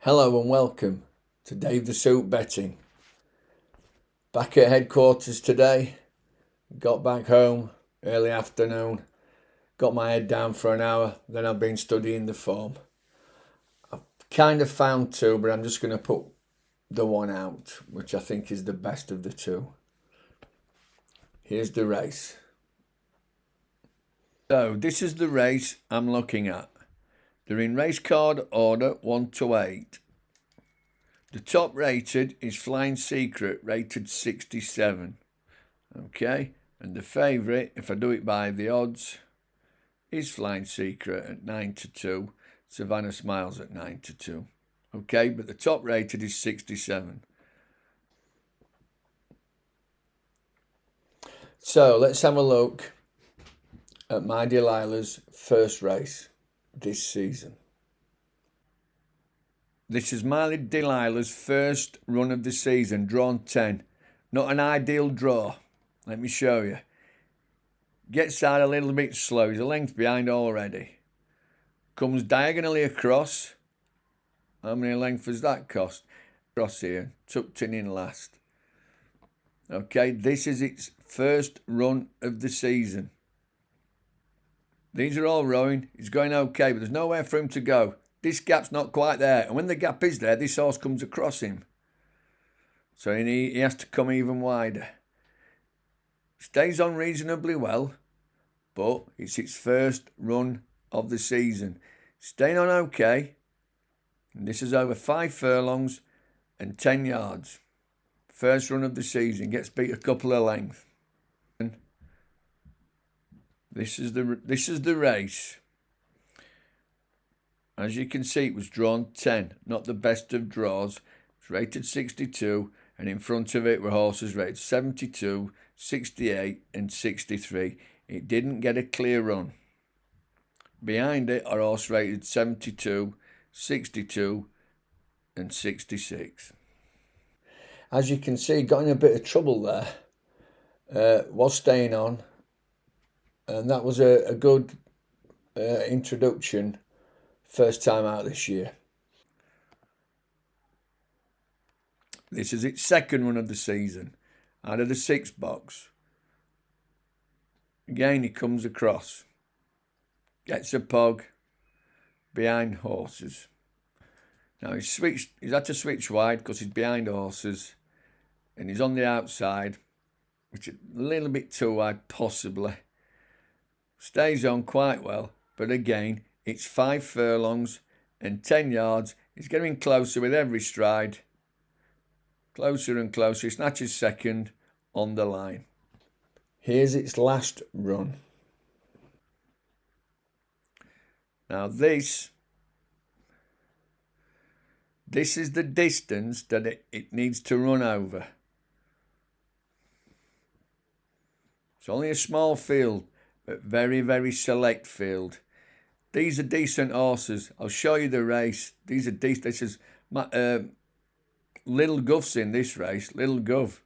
Hello and welcome to Dave the Suit Betting. Back at headquarters today, got back home early afternoon, got my head down for an hour, then I've been studying the form. I've kind of found two, but I'm just going to put the one out, which I think is the best of the two. Here's the race. So this is the race I'm looking at. They're in race card order 1 to 8. The top rated is Flying Secret, rated 67. Okay, and the favourite, if I do it by the odds, is Flying Secret at 9 to 2, Savannah Smiles at 9 to 2. Okay, but the top rated is 67. So let's have a look at my Delilah's first race this season. This is my Delilah's first run of the season, drawn 10. Not an ideal draw. Let me show you. Gets out a little bit slow. He's a length behind already. Comes diagonally across. How many lengths has that cost? Across here. Tucked in last. Okay, this is its first run of the season. These are all rowing. He's going okay, but there's nowhere for him to go. This gap's not quite there. And when the gap is there, this horse comes across him. So he has to come even wider. Stays on reasonably well, but it's its first run of the season. Staying on okay. And this is over 5 furlongs and 10 yards. First run of the season. Gets beat a couple of lengths. This is the race. As you can see, it was drawn 10. Not the best of draws. It's rated 62. And in front of it were horses rated 72, 68 and 63. It didn't get a clear run. Behind it are horses rated 72, 62 and 66. As you can see, got in a bit of trouble there. Was staying on. And that was a good introduction first time out this year. This is its second run of the season, out of the 6 box. Again, he comes across, gets a pog behind horses. Now he's had to switch wide because he's behind horses, and he's on the outside, which is a little bit too wide, possibly. Stays on quite well, but again, it's 5 furlongs and 10 yards. He's getting closer with every stride. Closer and closer. He snatches second on the line. Here's its last run. Now this is the distance that it needs to run over. It's only a small field, but very, very select field. These are decent horses. I'll show you the race. These are decent. This is Little Gov's in this race. Little Gov.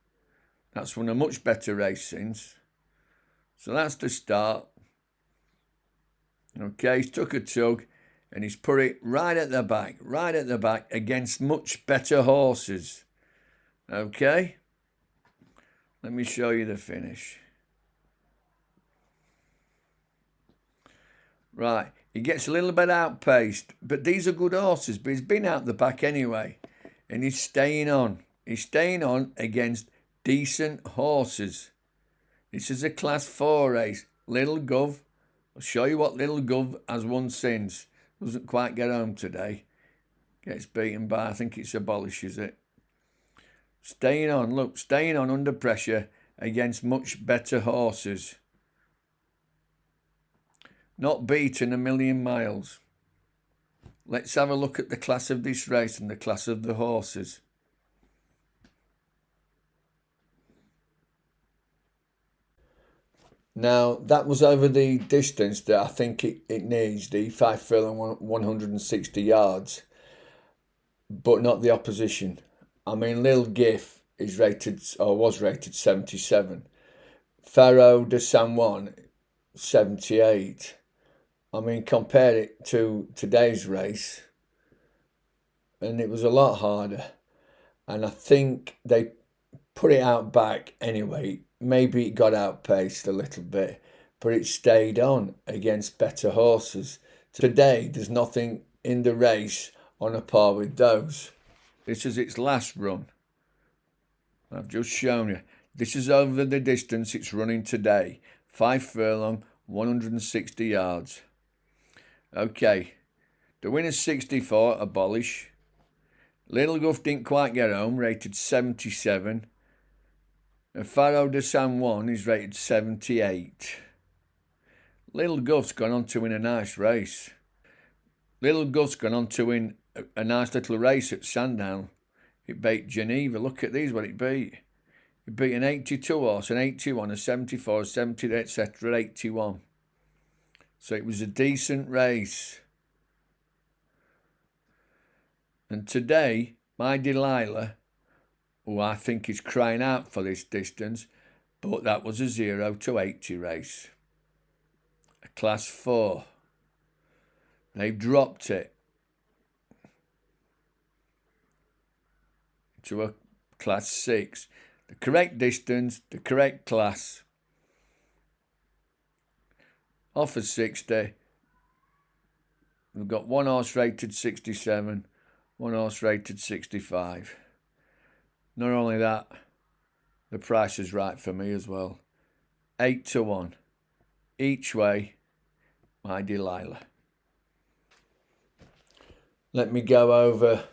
That's won a much better race since. So that's the start. Okay, he's took a tug and he's put it right at the back against much better horses. Okay. Let me show you the finish. Right, he gets a little bit outpaced, but these are good horses, but he's been out the back anyway. And he's staying on. He's staying on against decent horses. This is a Class 4 race. Little Gov. I'll show you what Little Gov has won since. Doesn't quite get home today. Gets beaten by, I think it's Abolish, is it? Staying on, look, staying on under pressure against much better horses. Not beaten a million miles. Let's have a look at the class of this race and the class of the horses. Now, that was over the distance that I think it needs, the 5 furlong 160 yards, but not the opposition. I mean, Lil Giff is rated, or was rated 77. Pharaoh de San Juan, 78. I mean, compare it to today's race. and it was a lot harder. And I think they put it out back anyway. Maybe it got outpaced a little bit, but it stayed on against better horses. Today, there's nothing in the race on a par with those. This is its last run. I've just shown you. This is over the distance it's running today. 5 furlong, 160 yards. Okay, the winner's 64, Abolish. Little Guff didn't quite get home, rated 77. And Faro de San Juan is rated 78. Little Guff's gone on to win a nice race. Little Guff's gone on to win a nice little race at Sandown. It beat Geneva. Look at these, what it beat. It beat an 82 horse, an 81, a 74, a 70, etc., 81. So it was a decent race. And today, My Delilah, who I think is crying out for this distance, but that was a 0 to 80 race. A class 4. They've dropped it to a class 6. The correct distance, the correct class. Offers 60. We've got one horse rated 67, one horse rated 65. Not only that, the price is right for me as well. 8 to 1. Each way, My Delilah. Let me go over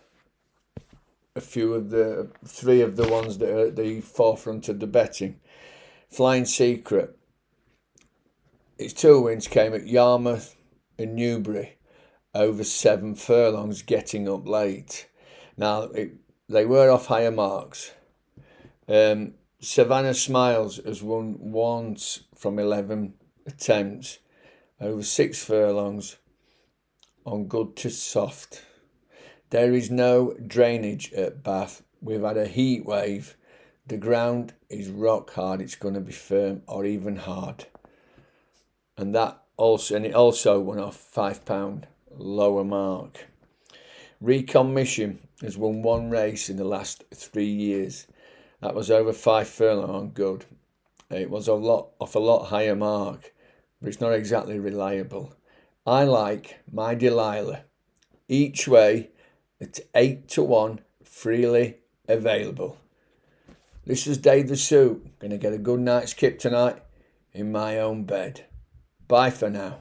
a few of the 3 of the ones that are at the forefront of the betting. Flying Secret. Its 2 wins came at Yarmouth and Newbury, over 7 furlongs, getting up late. Now, they were off higher marks. Savannah Smiles has won once from 11 attempts, over 6 furlongs, on good to soft. There is no drainage at Bath. We've had a heat wave. The ground is rock hard. It's going to be firm or even hard. And it also went off £5 lower mark. Recon Mission has won 1 race in the last 3 years. That was over 5 furlong on good. It was off a lot higher mark, but it's not exactly reliable. I like My Delilah. Each way, it's 8 to 1, freely available. This is Dave the Suit. Gonna get a good night's kip tonight in my own bed. Bye for now.